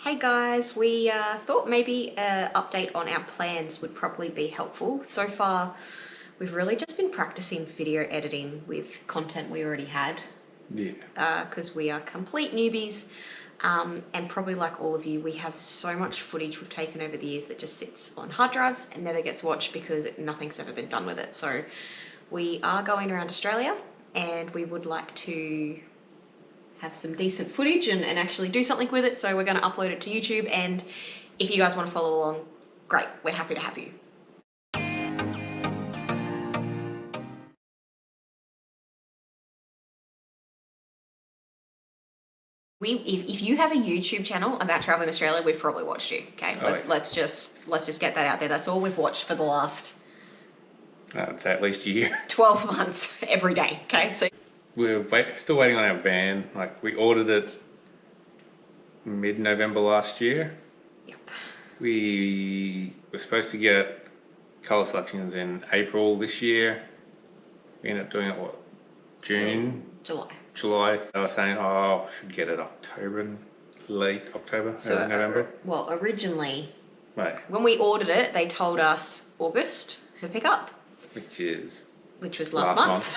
Hey guys, we thought maybe an update on our plans would probably be helpful. So far, we've really just been practicing video editing with content we already had. Yeah. Because we are complete newbies. And probably like all of you, we have so much footage we've taken over the years that just sits on hard drives and never gets watched because nothing's ever been done with it. So we are going around Australia and we would like to have some decent footage and actually do something with it. So we're going to upload it to YouTube, and if you guys want to follow along, great, we're happy to have you. If you have a YouTube channel about traveling Australia, we've probably watched you. Okay, let's just get that out there. That's all we've watched for the last I'd say at least a year. 12 months every day. Okay, so We're still waiting on our van. Like, we ordered it mid-November last year. Yep. We were supposed to get colour selections in April this year. We ended up doing it, what, June? July. I was saying, oh, should get it October, late October, early November. Well, originally, Right. when we ordered it, they told us August for pickup. Which was last month.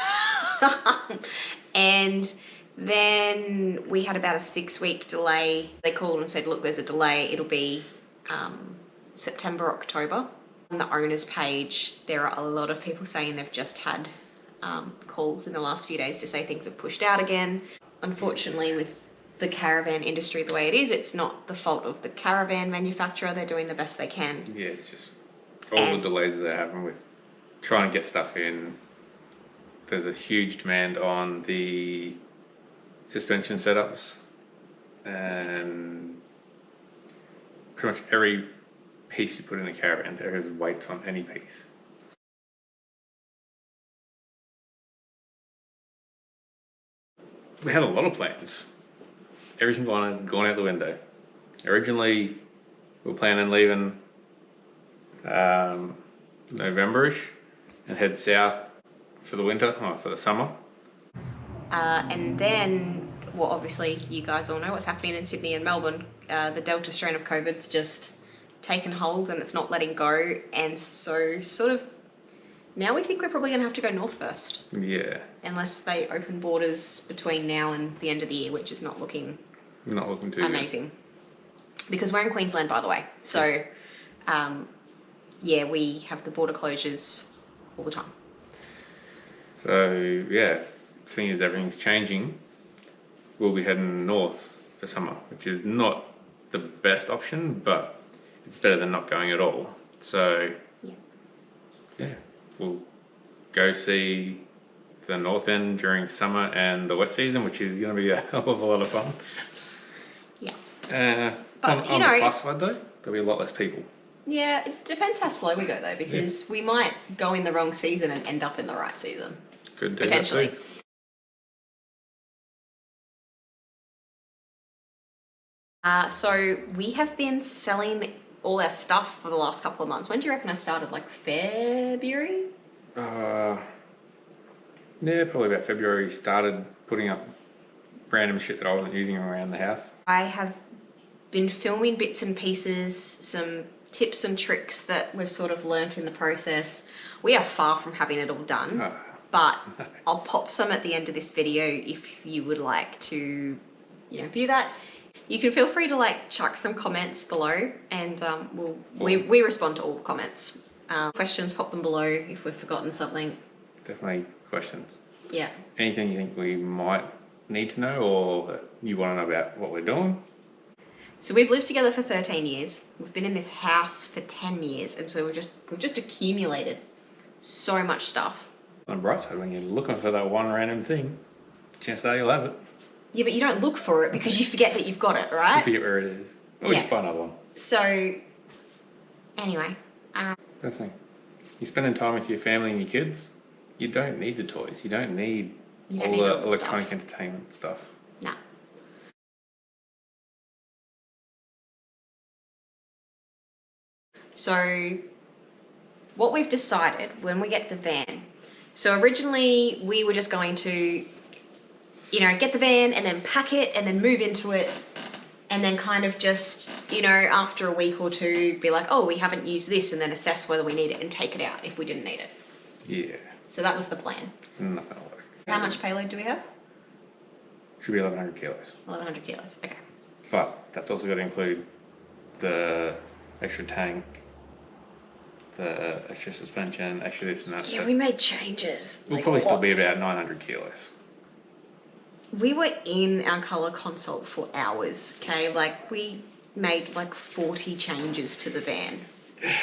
And then we had about a 6-week delay. They called and said, look, there's a delay. It'll be September, October. On the owner's page, there are a lot of people saying they've just had calls in the last few days to say things have pushed out again. Unfortunately, with the caravan industry the way it is, it's not the fault of the caravan manufacturer. They're doing the best they can. Yeah, it's just all the delays that they're having with trying to get stuff in. There's a huge demand on the suspension setups, and pretty much every piece you put in a caravan, there is weights on any piece. We had a lot of plans. Every single one has gone out the window. Originally, we were planning on leaving November-ish and head south for the winter, or for the summer. And then, well, obviously you guys all know what's happening in Sydney and Melbourne. The Delta strain of COVID's just taken hold and it's not letting go. And so sort of now we think we're probably going to have to go north first. Yeah. Unless they open borders between now and the end of the year, which is not looking too amazing. Because we're in Queensland, by the way. So, yeah, we have the border closures all the time. So, yeah, seeing as everything's changing, we'll be heading north for summer, which is not the best option, but it's better than not going at all. So, yeah, we'll go see the north end during summer and the wet season, which is going to be a hell of a lot of fun. Yeah. But on the plus side, though, there'll be a lot less people. Yeah, it depends how slow we go, though, because we might go in the wrong season and end up in the right season. Could do potentially. That too. So we have been selling all our stuff for the last couple of months. When do you reckon I started? Like February? Yeah, probably about February. Started putting up random shit that I wasn't using around the house. I have been filming bits and pieces, some tips and tricks that we've sort of learnt in the process. We are far from having it all done, but I'll pop some at the end of this video if you would like to, view that. You can feel free to chuck some comments below, and we respond to all the comments. Questions, pop them below if we've forgotten something. Definitely questions. Yeah. Anything you think we might need to know, or that you want to know about what we're doing? So we've lived together for 13 years. We've been in this house for 10 years, and so we've just accumulated so much stuff. On the bright side, when you're looking for that one random thing, chances are you'll have it. Yeah, but you don't look for it because you forget that you've got it, right? You forget where it is. Or you just buy another one. So, anyway. That's the thing. You're spending time with your family and your kids, you don't need the toys. You don't need all the electronic entertainment stuff. No. So, what we've decided when we get the van, so originally we were just going to, get the van and then pack it and then move into it and then kind of just, you know, after a week or two, be like, oh, we haven't used this, and then assess whether we need it and take it out if we didn't need it. Yeah. So that was the plan. Not gonna work. How much payload do we have? Should be 1,100 kilos. 1,100 kilos, okay. But that's also got to include the extra tank, the extra suspension, extra this and that. Yeah, we made changes. We'll like probably still be lots. about 900 kilos. We were in our colour consult for hours, okay? Like, we made like 40 changes to the van.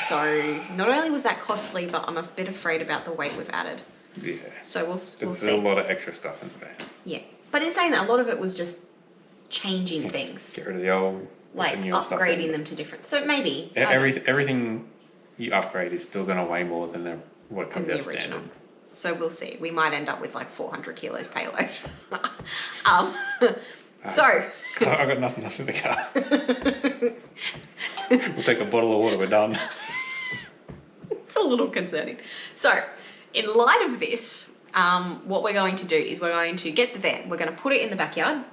So, not only was that costly, but I'm a bit afraid about the weight we've added. Yeah. So we'll There's see. a lot of extra stuff in the van. Yeah. But in saying that, a lot of it was just changing things. Get rid of the old, Like, the newer stuff upgrading in. them to different. So maybe. I don't know. Everything you upgrade is still going to weigh more than what comes the out original. standard. So we'll see. We might end up with like 400 kilos payload. So. I've got nothing else in the car. We'll take a bottle of water, we're done. It's a little concerning. So, in light of this, what we're going to do is we're going to get the van, we're going to put it in the backyard,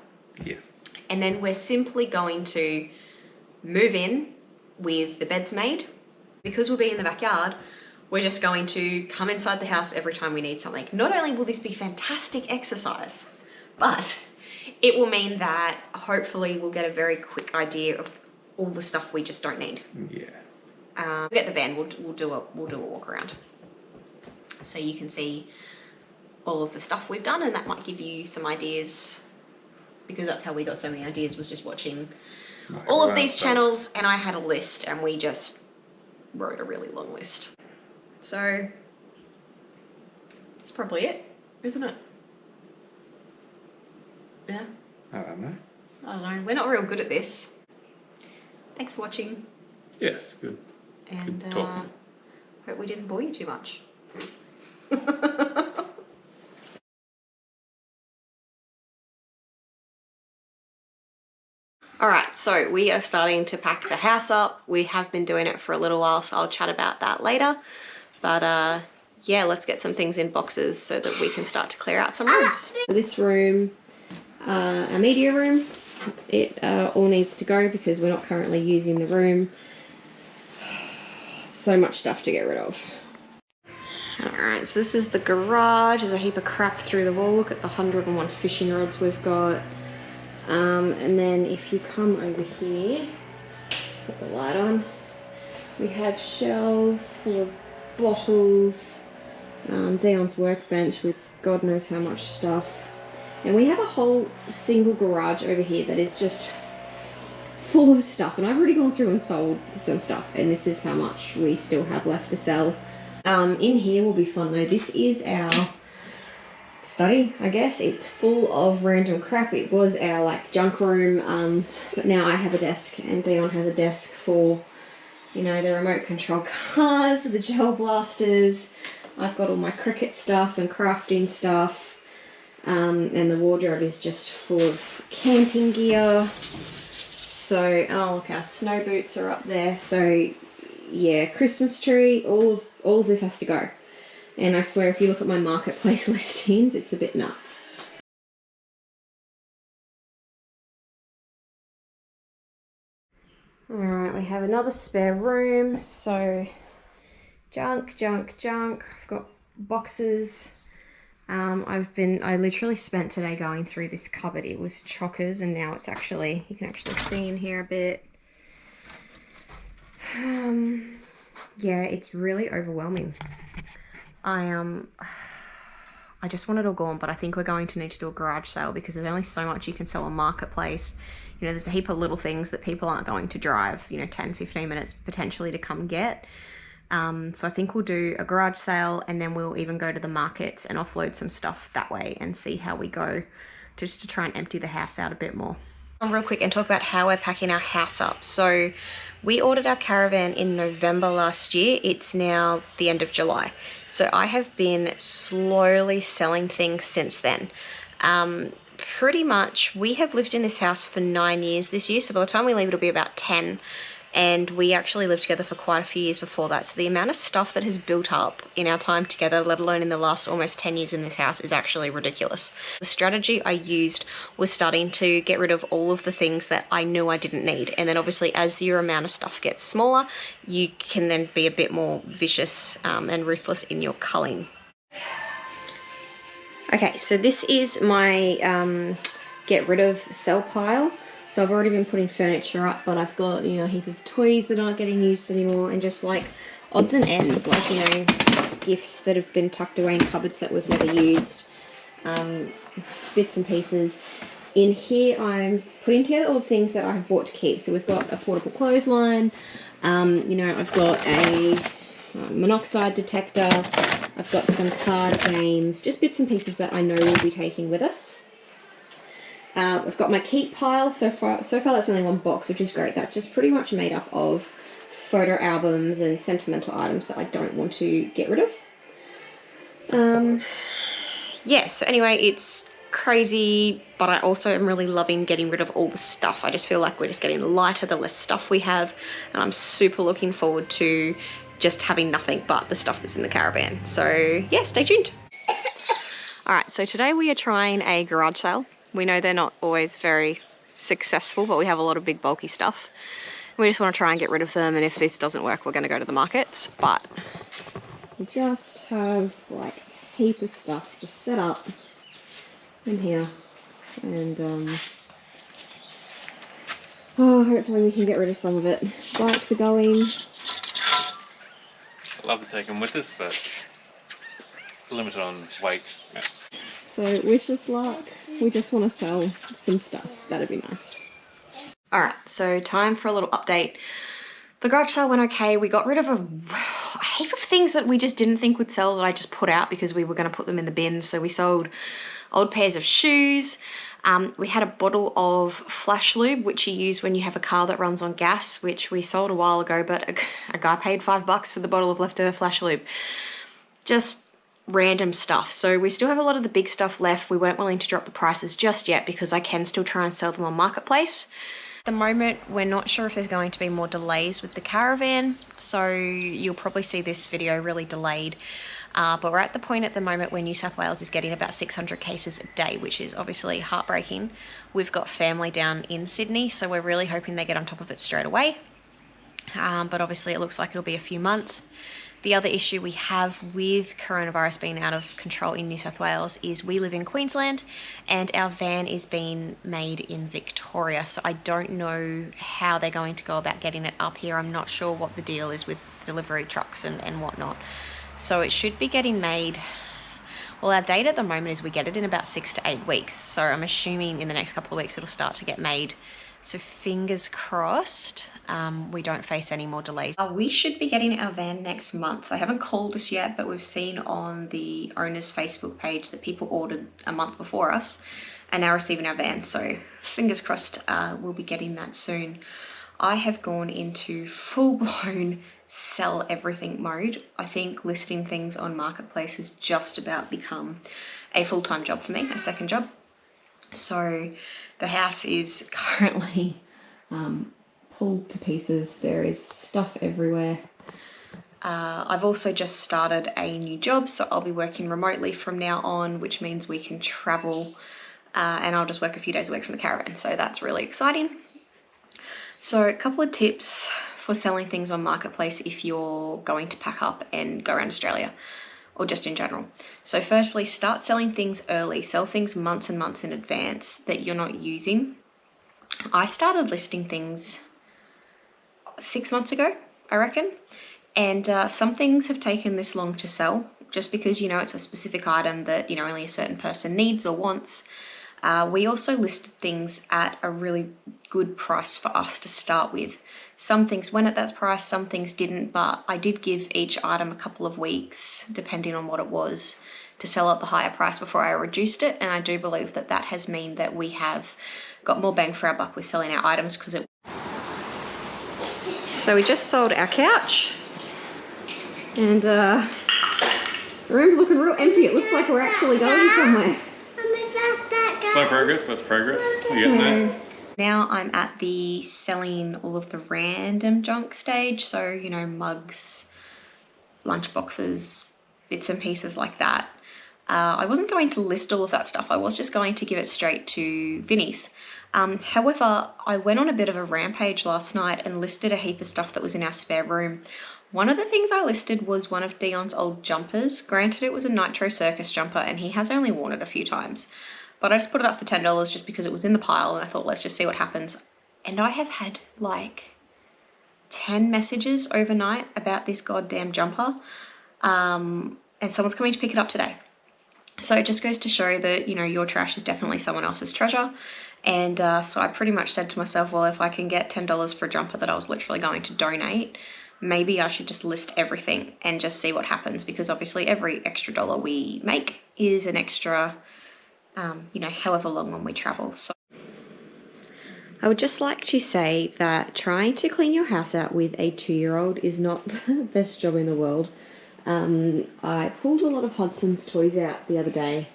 Yes. and then we're simply going to move in with the beds made. Because we'll be in the backyard, we're just going to come inside the house every time we need something. Not only will this be fantastic exercise, but it will mean that hopefully we'll get a very quick idea of all the stuff we just don't need. Yeah. We'll get the van, we'll do a walk around. So you can see all of the stuff we've done, and that might give you some ideas, because that's how we got so many ideas, was just watching all of these channels, and I had a list and we just wrote a really long list. So that's probably it, isn't it? Yeah, I don't know. I don't know. We're not real good at this. Thanks for watching, Yes, good. and Good talking. hope we didn't bore you too much. Alright, so we are starting to pack the house up. We have been doing it for a little while, so I'll chat about that later. But yeah, let's get some things in boxes so that we can start to clear out some rooms. This room, our media room, it all needs to go because we're not currently using the room. So much stuff to get rid of. Alright, so this is the garage. There's a heap of crap through the wall. Look at the 101 fishing rods we've got. And then if you come over here, put the light on, we have shelves full of bottles, Dion's workbench with God knows how much stuff. And we have a whole single garage over here that is just full of stuff. And I've already gone through and sold some stuff, and this is how much we still have left to sell. In here will be fun though. This is our study, I guess. It's full of random crap. It was our like junk room, but now I have a desk, and Dion has a desk for, you know, the remote control cars, the gel blasters. I've got all my cricket stuff and crafting stuff, and the wardrobe is just full of camping gear. So, oh look, our snow boots are up there. So yeah, Christmas tree, all of this has to go. And I swear, if you look at my marketplace listings, it's a bit nuts. Alright, we have another spare room. So, junk. I've got boxes. I literally spent today going through this cupboard. It was chockers, and now it's actually, you can actually see in here a bit. Yeah, it's really overwhelming. I just want it all gone, but I think we're going to need to do a garage sale because there's only so much you can sell on marketplace. You know, there's a heap of little things that people aren't going to drive, you know, 10, 15 minutes potentially to come get. So I think we'll do a garage sale, and then we'll even go to the markets and offload some stuff that way and see how we go, just to try and empty the house out a bit more. Real quick and talk about how we're packing our house up. So we ordered our caravan in November last year. It's now the end of July. So I have been slowly selling things since then. Pretty much, we have lived in this house for 9 years this year. So by the time we leave, it'll be about 10. and we actually lived together for quite a few years before that. So the amount of stuff that has built up in our time together, let alone in the last almost 10 years in this house, is actually ridiculous. The strategy I used was starting to get rid of all of the things that I knew I didn't need. And then obviously as your amount of stuff gets smaller, you can then be a bit more vicious and ruthless in your culling. Okay, so this is my get rid of sell pile. So I've already been putting furniture up, but I've got, you know, a heap of toys that aren't getting used anymore, and just like odds and ends, like, you know, gifts that have been tucked away in cupboards that we've never used, bits and pieces. In here I'm putting together all the things that I've bought to keep. So we've got a portable clothesline, you know, I've got a monoxide detector, I've got some card games, just bits and pieces that I know we'll be taking with us. I've got my keep pile. So far that's only one box, which is great. That's just pretty much made up of photo albums and sentimental items that I don't want to get rid of. Yes, so anyway, it's crazy, but I also am really loving getting rid of all the stuff. I just feel like we're just getting lighter the less stuff we have, and I'm super looking forward to just having nothing but the stuff that's in the caravan. So yeah, stay tuned. All right, so today we are trying a garage sale. We know they're not always very successful, but we have a lot of big bulky stuff. We just want to try and get rid of them, and if this doesn't work, we're going to go to the markets. But we just have like a heap of stuff just set up in here, and oh, hopefully we can get rid of some of it. Bikes are going. I'd love to take them with us, but limited on weight. Yeah. So wish us luck. We just want to sell some stuff. That'd be nice. All right, so time for a little update. The garage sale went okay. We got rid of a heap of things that we just didn't think would sell, that I just put out because we were going to put them in the bin. So we sold old pairs of shoes. We had a bottle of flash lube, which you use when you have a car that runs on gas, which we sold a while ago, but a guy paid $5 for the bottle of leftover flash lube. Just random stuff. So we still have a lot of the big stuff left. We weren't willing to drop the prices just yet because I can still try and sell them on Marketplace. At the moment, we're not sure if there's going to be more delays with the caravan, so you'll probably see this video really delayed. But we're at the point at the moment where New South Wales is getting about 600 cases a day, which is obviously heartbreaking. We've got family down in Sydney, so we're really hoping they get on top of it straight away. But obviously it looks like it'll be a few months. The other issue we have with coronavirus being out of control in New South Wales is we live in Queensland and our van is being made in Victoria. So I don't know how they're going to go about getting it up here. I'm not sure what the deal is with delivery trucks and whatnot. So it should be getting made. Well, our date at the moment is we get it in about 6 to 8 weeks. So I'm assuming in the next couple of weeks it'll start to get made. So fingers crossed we don't face any more delays. We should be getting our van next month. They haven't called us yet, but we've seen on the owner's Facebook page that people ordered a month before us and now receiving our van. So fingers crossed we'll be getting that soon. I have gone into full-blown sell everything mode. I think listing things on Marketplace has just about become a full-time job for me, a second job. So the house is currently pulled to pieces. There is stuff everywhere. I've also just started a new job, so I'll be working remotely from now on, which means we can travel and I'll just work a few days away from the caravan. So that's really exciting. So a couple of tips for selling things on Marketplace if you're going to pack up and go around Australia, or just in general. So firstly, start selling things early. Sell things months and months in advance that you're not using. I started listing things 6 months ago, I reckon. And some things have taken this long to sell just because, you know, it's a specific item that, you know, only a certain person needs or wants. We also listed things at a really good price for us to start with. Some things went at that price, some things didn't, but I did give each item a couple of weeks, depending on what it was, to sell at the higher price before I reduced it. And I do believe that that has meant that we have got more bang for our buck with selling our items because it... So we just sold our couch and the room's looking real empty. It looks like we're actually going somewhere. Slow progress, but it's progress. We're getting there. Now I'm at the selling all of the random junk stage. So, you know, mugs, lunchboxes, bits and pieces like that. I wasn't going to list all of that stuff. I was just going to give it straight to Vinnie's. However, I went on a bit of a rampage last night and listed a heap of stuff that was in our spare room. One of the things I listed was one of Dion's old jumpers. Granted, it was a Nitro Circus jumper and he has only worn it a few times. But I just put it up for $10 just because it was in the pile and I thought, let's just see what happens. And I have had like 10 messages overnight about this goddamn jumper. And someone's coming to pick it up today. So it just goes to show that, you know, your trash is definitely someone else's treasure. And so I pretty much said to myself, well, if I can get $10 for a jumper that I was literally going to donate, maybe I should just list everything and just see what happens, because obviously every extra dollar we make is an extra, you know, however long when we travel. So I would just like to say that trying to clean your house out with a 2-year-old is not the best job in the world. I pulled a lot of Hudson's toys out the other day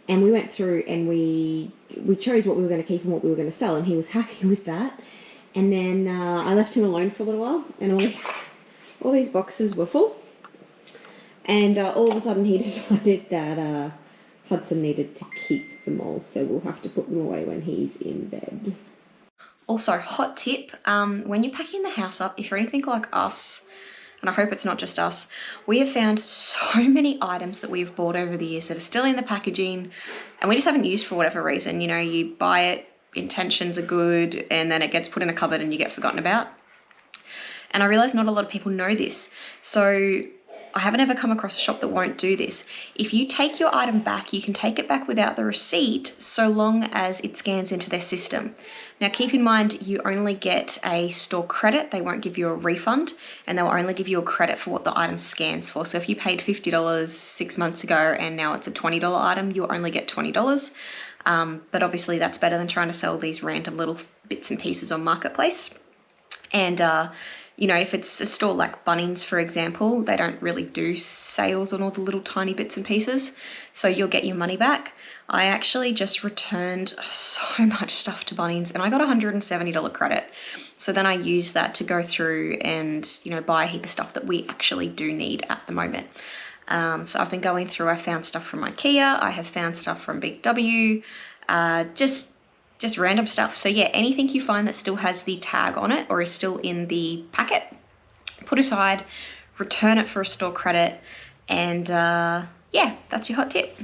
and we went through and we chose what we were going to keep and what we were going to sell, and he was happy with that. And then I left him alone for a little while and all these boxes were full, and all of a sudden he decided that Hudson needed to keep them all, so we'll have to put them away when he's in bed. Also, hot tip, when you're packing the house up, if you're anything like us, and I hope it's not just us, we have found so many items that we've bought over the years that are still in the packaging and we just haven't used for whatever reason. You know, you buy it, intentions are good, and then it gets put in a cupboard and you get forgotten about. And I realize not a lot of people know this. So I haven't ever come across a shop that won't do this. If you take your item back, you can take it back without the receipt so long as it scans into their system. Now keep in mind, you only get a store credit. They won't give you a refund, and they'll only give you a credit for what the item scans for. So if you paid $50 6 months ago and now it's a $20 item, you'll only get $20. But obviously that's better than trying to sell these random little bits and pieces on Marketplace. And you know, if it's a store like Bunnings, for example, they don't really do sales on all the little tiny bits and pieces, so you'll get your money back. I actually just returned so much stuff to Bunnings and I got a $170 credit. So then I used that to go through and, you know, buy a heap of stuff that we actually do need at the moment. So I've been going through, I found stuff from IKEA, I have found stuff from Big W, just random stuff. So yeah, anything you find that still has the tag on it or is still in the packet, put aside, return it for a store credit, and yeah, that's your hot tip.